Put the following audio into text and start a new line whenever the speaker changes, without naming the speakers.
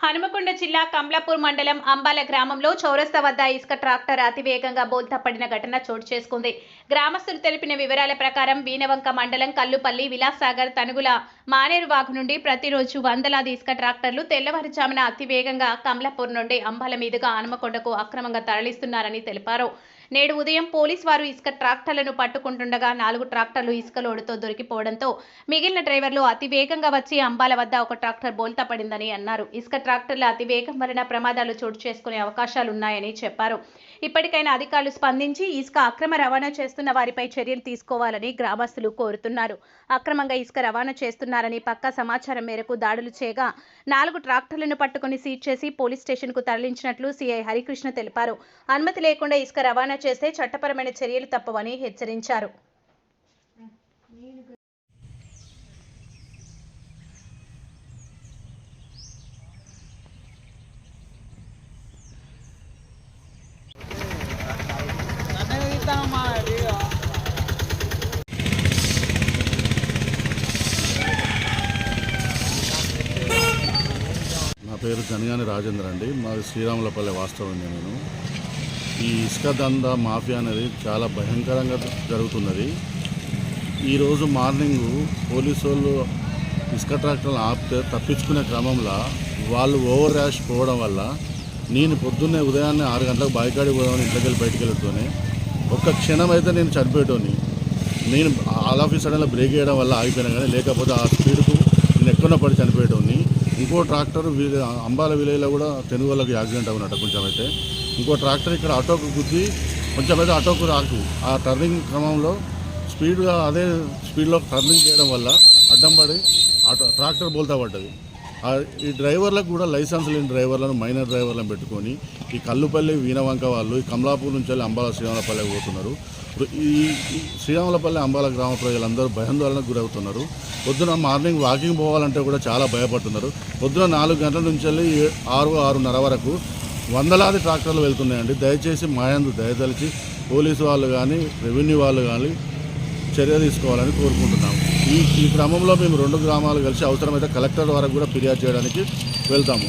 హనుమకొండ జిల్లా కమలాపూర్ మండలం అంబాల గ్రామంలో చౌరస్తా వద్ద ఇసుక ట్రాక్టర్ అతివేగంగా బోల్తా పడిన ఘటన చోటు చేసుకుంది. గ్రామస్తులు తెలిపిన వివరాల ప్రకారం వీణవంక మండలం కల్లుపల్లి, విలాసాగర్, తనుగుల మానేరు వాగు నుండి ప్రతిరోజు వందలాది ఇసుక ట్రాక్టర్లు తెల్లవారుజామున అతివేగంగా కమలాపూర్ నుండి అంబాల మీదుగా హనుమకొండకు అక్రమంగా తరలిస్తున్నారని తెలిపారు. నేడు ఉదయం పోలీసు వారు ఇసుక ట్రాక్టర్లను పట్టుకుంటుండగా 4 ట్రాక్టర్లు ఇసుక లోడుతో దొరికిపోవడంతో మిగిలిన డ్రైవర్లు అతివేగంగా వచ్చి అంబాల వద్ద ఒక ట్రాక్టర్ బోల్తా పడిందని అన్నారు. ఇసుక ట్రాక్టర్ల అతివేగం వలన ప్రమాదాలు చోటు చేసుకునే అవకాశాలున్నాయని చెప్పారు. ఇప్పటికైనా అధికారులు స్పందించి ఇసుక అక్రమ రవాణా చేస్తున్న వారిపై చర్యలు తీసుకోవాలని గ్రామస్తులు కోరుతున్నారు. అక్రమంగా ఇసుక రవాణా చేస్తున్నారని పక్కా సమాచారం మేరకు దాడులు చేయగా 4 ట్రాక్టర్లను పట్టుకుని సీజ్ చేసి పోలీస్ స్టేషన్కు తరలించినట్లు సీఐ హరికృష్ణ తెలిపారు. అనుమతి లేకుండా ఇసుక రవాణా చేస్తే చట్టపరమైన చర్యలు తప్పవని హెచ్చరించారు.
నా పేరు జనగాని రాజేంద్ర అండి. మాది శ్రీరాములపల్లె వాస్తవం. నేను ఈ ఇసుక దందా మాఫియా అనేది చాలా భయంకరంగా జరుగుతున్నది. ఈరోజు మార్నింగు పోలీసు వాళ్ళు ఇసుక ట్రాక్టర్లు ఆపితే తప్పించుకునే క్రమంలో వాళ్ళు ఓవర్ ర్యాష్ పోవడం వల్ల నేను పొద్దున్నే ఉదయాన్నే 6 గంటలకు బాయికాడికి పోదామని ఇంట్లోకి వెళ్ళి బయటికి వెళ్తూనే ఒక్క క్షణం అయితే నేను చనిపోయేటోని. నేను ఆల్ ఆఫ్ సడన్గా బ్రేక్ వేయడం వల్ల ఆగిపోయినా, కానీ లేకపోతే ఆ స్పీడ్కు నేను ఎక్కడో పడి చనిపోయేటోని. ఇంకో ట్రాక్టర్ అంబాల విలేజ్లో కూడా తెనుగోళ్ళకి యాక్సిడెంట్ అవునట్టు కొంచెం అయితే. ఇంకో ట్రాక్టర్ ఇక్కడ ఆటోకు గుద్ది కొంచెం అయితే ఆటోకు రాకు ఆ టర్నింగ్ క్రమంలో స్పీడ్గా అదే స్పీడ్లో టర్నింగ్ చేయడం వల్ల అడ్డం పడి ట్రాక్టర్ బోల్తా పడ్డది. ఈ డ్రైవర్లకు కూడా లైసెన్స్ లేని డ్రైవర్లను, మైనర్ డ్రైవర్లను పెట్టుకొని ఈ కల్లుపల్లి, వీణవంక వాళ్ళు ఈ కమలాపూర్ నుంచి వెళ్ళి అంబాల శ్రీరాములపల్లెకి పోతున్నారు. ఈ శ్రీరాములపల్లి, అంబాల గ్రామ ప్రజలందరూ భయాందోళనకు గురవుతున్నారు. పొద్దున మార్నింగ్ వాకింగ్ పోవాలంటే కూడా చాలా భయపడుతున్నారు. పొద్దున 4 గంటల నుంచి వెళ్ళి 6-6:30 వరకు వందలాది ట్రాక్టర్లు వెళ్తున్నాయండి. దయచేసి మాయందు దయతలిచి పోలీసు వాళ్ళు కానీ, రెవెన్యూ వాళ్ళు కానీ చర్య తీసుకోవాలని కోరుకుంటున్నాము. ఈ క్రమంలో మేము 2 గ్రామాలు కలిసి అవసరమైతే కలెక్టర్ వరకు కూడా ఫిర్యాదు చేయడానికి వెళ్తాము.